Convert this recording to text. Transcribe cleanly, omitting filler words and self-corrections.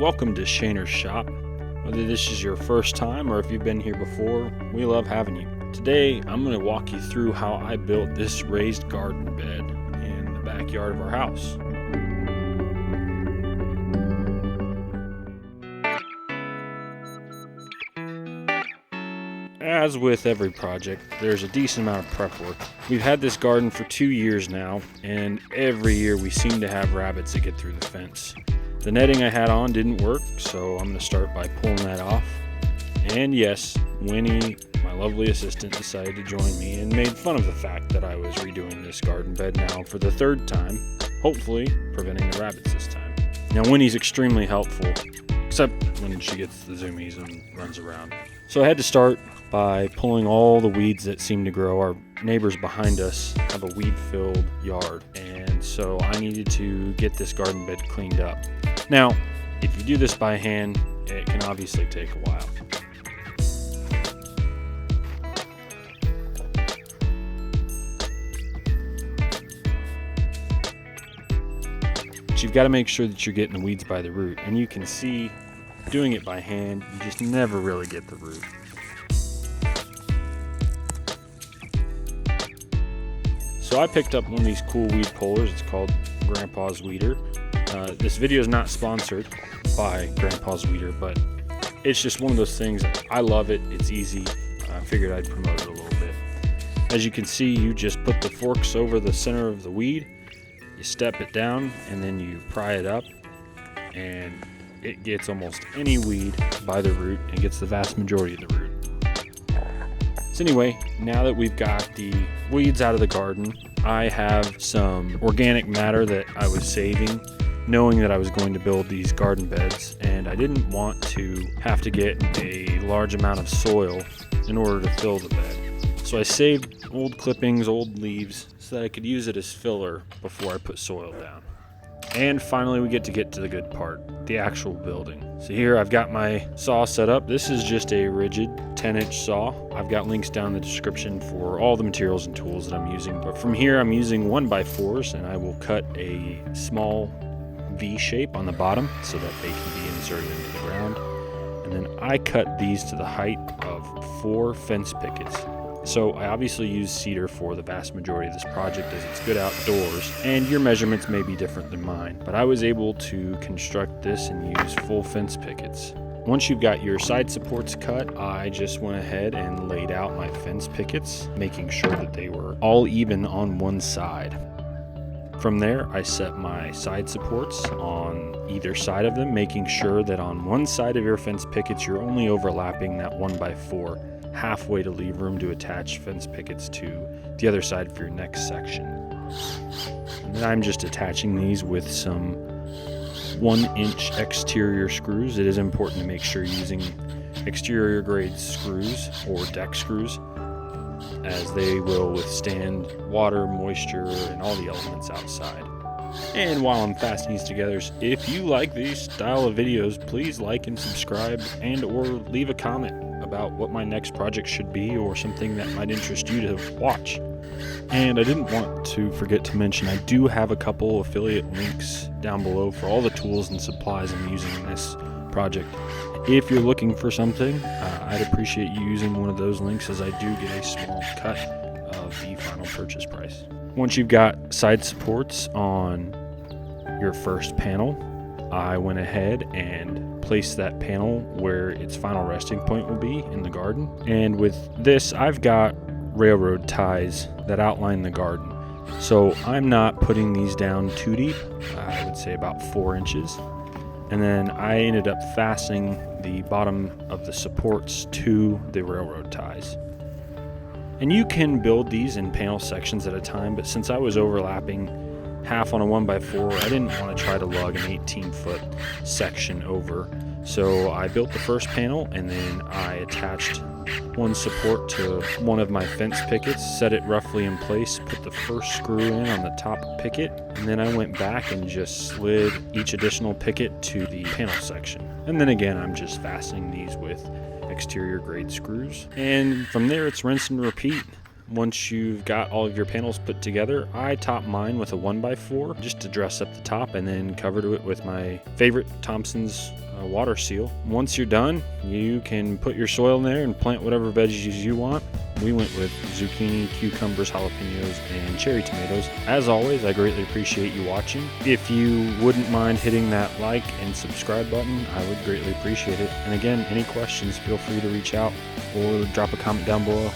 Welcome to Shaner's Shop. Whether this is your first time or if you've been here before, we love having you. Today, I'm going to walk you through how I built this raised garden bed in the backyard of our house. As with every project, there's a decent amount of prep work. We've had this garden for 2 years now, and every year we seem to have rabbits that get through the fence. The netting I had on didn't work, so I'm going to start by pulling that off. And yes, Winnie, my lovely assistant, decided to join me and made fun of the fact that I was redoing this garden bed now for the third time, hopefully preventing the rabbits this time. Now Winnie's extremely helpful, except when she gets the zoomies and runs around. So I had to start by pulling all the weeds that seem to grow. Our neighbors behind us have a weed-filled yard, and so I needed to get this garden bed cleaned up. Now, if you do this by hand, it can obviously take a while. But you've got to make sure that you're getting the weeds by the root, and you can see doing it by hand, you just never really get the root. So I picked up one of these cool weed pullers. It's called Grandpa's Weeder. This video is not sponsored by Grandpa's Weeder, but it's just one of those things. I love it. It's easy. I figured I'd promote it a little bit. As you can see, you just put the forks over the center of the weed, you step it down, and then you pry it up, and it gets almost any weed by the root and gets the vast majority of the root. So anyway, now that we've got the weeds out of the garden, I have some organic matter that I was saving, knowing that I was going to build these garden beds, and I didn't want to have to get a large amount of soil in order to fill the bed. So I saved old clippings, old leaves, so that I could use it as filler before I put soil down. And finally we get to the good part, the actual building. So here I've got my saw set up. This is just a rigid 10-inch saw. I've got links down in the description for all the materials and tools that I'm using. But from here I'm using 1x4s, and I will cut a small V shape on the bottom so that they can be inserted into the ground. And then I cut these to the height of 4 fence pickets. So I obviously use cedar for the vast majority of this project, as it's good outdoors, and your measurements may be different than mine, but I was able to construct this and use full fence pickets. Once you've got your side supports cut, I just went ahead and laid out my fence pickets, making sure that they were all even on one side. From there, I set my side supports on either side of them, making sure that on one side of your fence pickets you're only overlapping that 1x4 halfway to leave room to attach fence pickets to the other side for your next section. And then I'm just attaching these with some 1-inch exterior screws. It is important to make sure you're using exterior grade screws or deck screws, as they will withstand water, moisture, and all the elements outside. And while I'm fastening these together, if you like these style of videos, please like and subscribe, and or leave a comment about what my next project should be or something that might interest you to watch. And I didn't want to forget to mention, I do have a couple affiliate links down below for all the tools and supplies I'm using in this project. If you're looking for something, I'd appreciate you using one of those links, as I do get a small cut of the final purchase price. Once you've got side supports on your first panel, I went ahead and placed that panel where its final resting point will be in the garden. And with this, I've got railroad ties that outline the garden. So I'm not putting these down too deep, I would say about 4 inches. And then I ended up fastening the bottom of the supports to the railroad ties. And you can build these in panel sections at a time, but since I was overlapping half on a 1x4, I didn't want to try to lug an 18-foot section over. So I built the first panel, and then I attached one support to one of my fence pickets, set it roughly in place, put the first screw in on the top picket, and then I went back and just slid each additional picket to the panel section. And then again, I'm just fastening these with exterior grade screws. And from there, it's rinse and repeat. Once you've got all of your panels put together, I topped mine with a 1x4 just to dress up the top, and then covered it with my favorite Thompson's water seal. Once you're done, you can put your soil in there and plant whatever veggies you want. We went with zucchini, cucumbers, jalapenos, and cherry tomatoes. As always, I greatly appreciate you watching. If you wouldn't mind hitting that like and subscribe button, I would greatly appreciate it. And again, any questions, feel free to reach out or drop a comment down below.